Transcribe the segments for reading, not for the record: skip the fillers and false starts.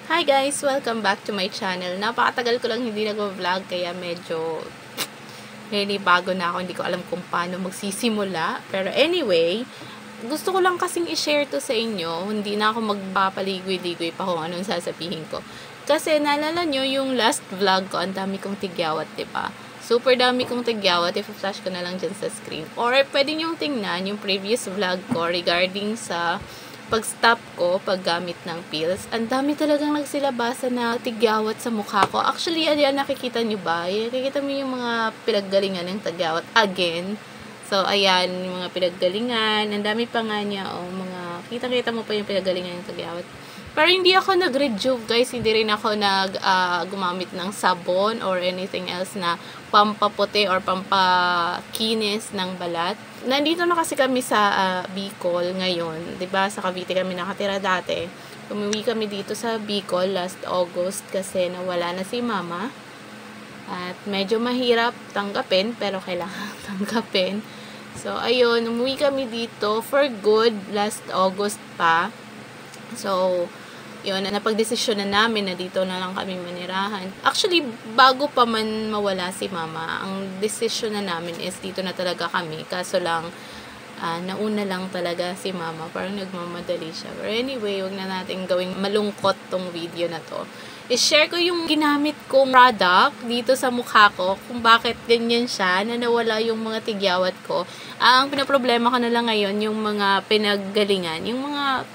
Hi guys! Welcome back to my channel. Napakatagal ko lang hindi nag-vlog kaya medyo bago na ako. Hindi ko alam kung paano magsisimula. Pero anyway, gusto ko lang kasing i-share to sa inyo. Hindi na ako magpapaligoy-ligoy pa kung anong sasabihin ko. Kasi naalala nyo yung last vlog ko, ang dami kong tigyawat, diba? Super dami kong tigyawat. I-flash ko na lang dyan sa screen. Or pwede nyo tingnan yung previous vlog ko regarding sa pag-stop ko, paggamit ng pills, ang dami talagang nagsilabasa na tigyawat sa mukha ko. Actually, ayan, nakikita nyo ba? Nakikita mo yung mga pinaggalingan ng tigyawat again. So, ayan, yung mga pinaggalingan. Ang dami pa nga niya, mga, kita-kita mo pa yung pinaggalingan ng tigyawat. Pero hindi ako nag-rejuve, guys. Hindi rin ako gumamit ng sabon or anything else na pampaputi or pampakinis ng balat. Nandito na kasi kami sa Bicol ngayon. 'Di ba? Sa Cavite kami nakatira dati. Umuwi kami dito sa Bicol last August kasi nawala na si Mama. At medyo mahirap tanggapin, pero kailangan tanggapin. So, ayun, umuwi kami dito for good last August pa. So, yun, napagdesisyon na namin na dito na lang kami manirahan. Actually, bago pa man mawala si Mama, ang desisyon na namin is dito na talaga kami. Kaso lang, nauna lang talaga si Mama. Parang nagmamadali siya. But anyway, huwag na natin gawing malungkot tong video na to. I-share ko yung ginamit kong product dito sa mukha ko, kung bakit ganyan siya, na nawala yung mga tigyawat ko. Ang pinaproblema ko na lang ngayon, yung mga pinaggalingan, yung mga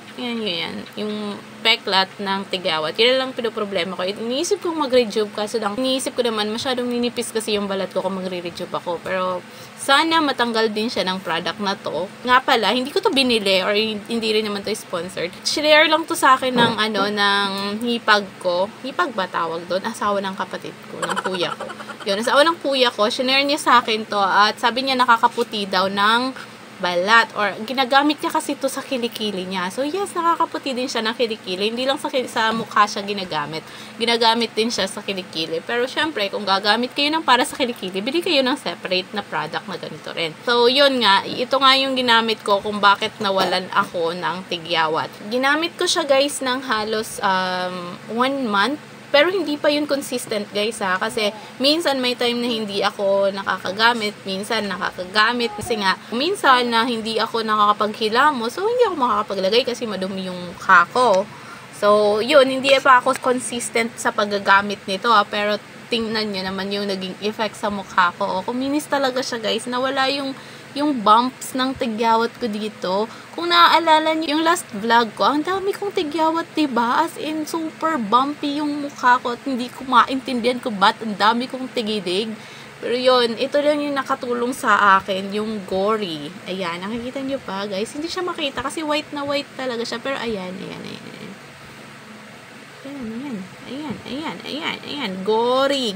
yung peklat ng tigyawat. Yun lang pinoproblema ko. Iniisip kong mag-rejuve kasi lang. Iniisip ko naman, masyadong ninipis kasi yung balat ko kung magre-rejuve ako. Pero, sana matanggal din siya ng product na to. Nga pala, hindi ko to binili or hindi rin naman to sponsored. Share lang to sa akin ng, ng hipag ko. Hipag ba tawag doon? Asawa ng kapatid ko, ng kuya ko. Yun, asawa ng kuya ko, share niya sa akin to at sabi niya nakakaputi daw ng balat or ginagamit niya kasi ito sa kilikili niya. So yes, nakakaputi din siya ng kilikili. Hindi lang sa mukha siya ginagamit. Ginagamit din siya sa kilikili. Pero syempre, kung gagamit kayo ng para sa kilikili, bili kayo ng separate na product na ganito rin. So yun nga, ito nga yung ginamit ko kung bakit nawalan ako ng tigyawat. Ginamit ko siya guys ng halos 1 month. Pero hindi pa yun consistent guys kasi minsan may time na hindi ako nakakagamit, minsan nakakagamit kasi nga minsan na hindi ako nakakapaghilamos, so hindi ako makakapaglagay kasi madumi yung mukha ko. So yun, hindi pa ako consistent sa paggagamit nito pero tingnan nyo naman yung naging effect sa mukha ko. Kuminis talaga siya guys, nawala yung bumps ng tigyawat ko dito. Kung naaalala niyo yung last vlog ko, ang dami kong tigyawat, diba? As in, super bumpy yung mukha ko at hindi ko maintindihan ko ba't ang dami kong tigidig. Pero yun, ito lang yung nakatulong sa akin, yung Gory. Ayan, nakikita niyo pa, guys? Hindi siya makita kasi white na white talaga siya. Pero ayan. Ayan. Gory.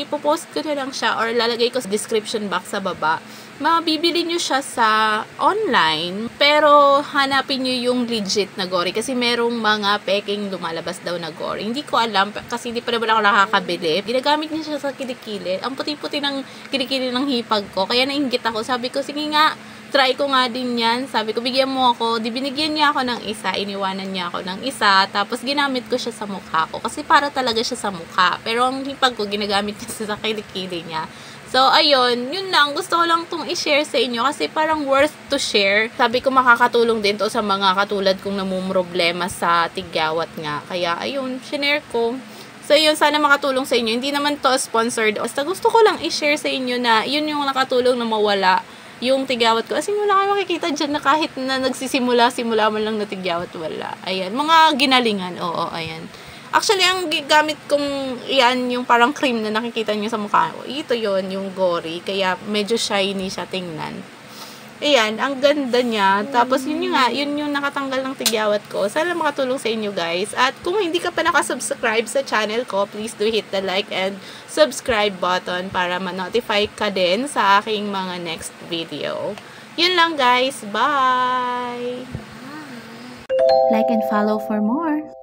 Ipopost ko na lang siya or lalagay ko sa description box sa baba. Mabibili nyo siya sa online, pero hanapin nyo yung legit na Gory kasi merong mga peking lumalabas daw na Gory. Hindi ko alam kasi hindi pa naman ako nakakabili. Ginagamit niya siya sa kilikili. Ang puti-puti ng kilikili ng hipag ko. Kaya nainggit ako. Sabi ko, sige nga, try ko nga din yan. Sabi ko, bigyan mo ako. Di binigyan niya ako ng isa. Iniwanan niya ako ng isa. Tapos, ginamit ko siya sa mukha ko. Kasi para talaga siya sa mukha. Pero ang hipag ko, ginagamit niya sa kilikili niya. So, ayun. Yun lang. Gusto ko lang itong i-share sa inyo. Kasi parang worth to share. Sabi ko, makakatulong din to sa mga katulad kong namumroblema sa tigyawat nga. Kaya, ayun. Shinare ko. So, yun, sana makatulong sa inyo. Hindi naman to sponsored. Basta gusto ko lang i-share sa inyo na yun yung nakatulong na mawala yung tigyawat ko. Kasi wala kayo makikita dyan na kahit na nagsisimula man lang na tigyawat, wala. Ayan. Mga ginalingan. Oo, ayan. Actually, ang gamit kong yan, yung parang cream na nakikita nyo sa mukha ko. Ito yon yung Gory. Kaya medyo shiny siya tingnan. Ayan, ang ganda niya. Tapos yun yung nakatanggal ng tigyawat ko. Sana makatulong sa inyo guys. At kung hindi ka pa nakasubscribe sa channel ko, please do hit the like and subscribe button para ma-notify ka din sa aking mga next video. Yun lang guys. Bye! Like and follow for more.